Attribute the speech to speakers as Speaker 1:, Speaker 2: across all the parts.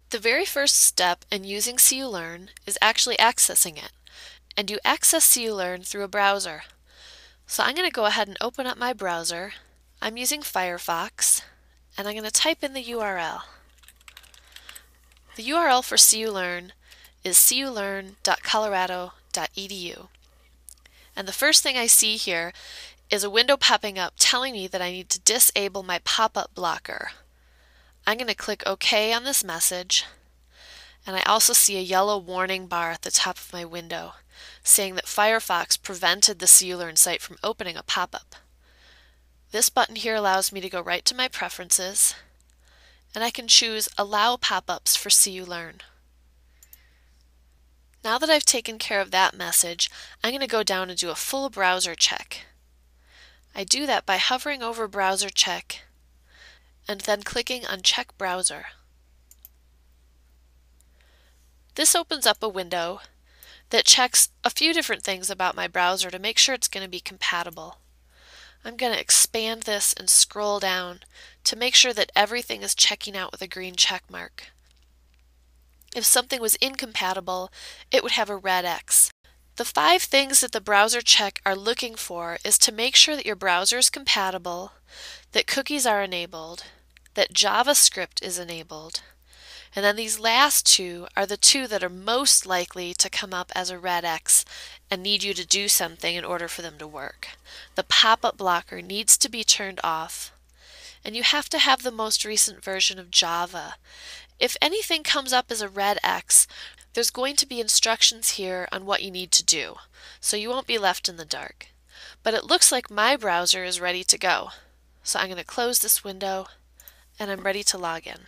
Speaker 1: The very first step in using CULearn is actually accessing it, and you access CULearn through a browser. So I'm going to go ahead and open up my browser. I'm using Firefox, and I'm going to type in the URL. The URL for CULearn is culearn.colorado.edu. And the first thing I see here is a window popping up telling me that I need to disable my pop-up blocker. I'm going to click OK on this message, and I also see a yellow warning bar at the top of my window saying that Firefox prevented the CULearn site from opening a pop-up. This button here allows me to go right to my preferences, and I can choose Allow Pop-ups for CULearn. Now that I've taken care of that message, I'm going to go down and do a full browser check. I do that by hovering over Browser Check and then clicking on Check Browser. This opens up a window that checks a few different things about my browser to make sure it's going to be compatible. I'm going to expand this and scroll down to make sure that everything is checking out with a green check mark. If something was incompatible, it would have a red X. The 5 things that the browser check are looking for is to make sure that your browser is compatible, that cookies are enabled, that JavaScript is enabled, and then these last 2 are the 2 that are most likely to come up as a red X and need you to do something in order for them to work. The pop-up blocker needs to be turned off, and you have to have the most recent version of Java. If anything comes up as a red X, there's going to be instructions here on what you need to do, so you won't be left in the dark. But it looks like my browser is ready to go. So I'm going to close this window, and I'm ready to log in.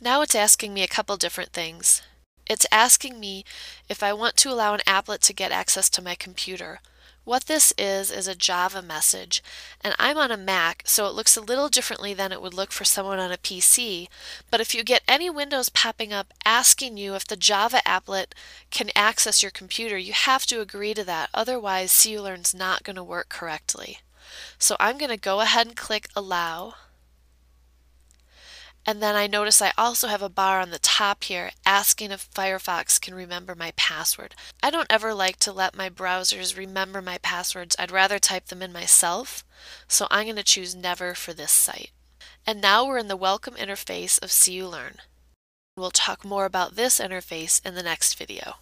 Speaker 1: Now it's asking me a couple different things. It's asking me if I want to allow an applet to get access to my computer. What this is a Java message, and I'm on a Mac, so it looks a little differently than it would look for someone on a PC. But if you get any windows popping up asking you if the Java applet can access your computer, you have to agree to that. Otherwise, CULearn's not going to work correctly. So I'm going to go ahead and click Allow. And then I notice I also have a bar on the top here asking if Firefox can remember my password. I don't ever like to let my browsers remember my passwords. I'd rather type them in myself. So I'm going to choose Never for this site. And now we're in the welcome interface of CULearn. We'll talk more about this interface in the next video.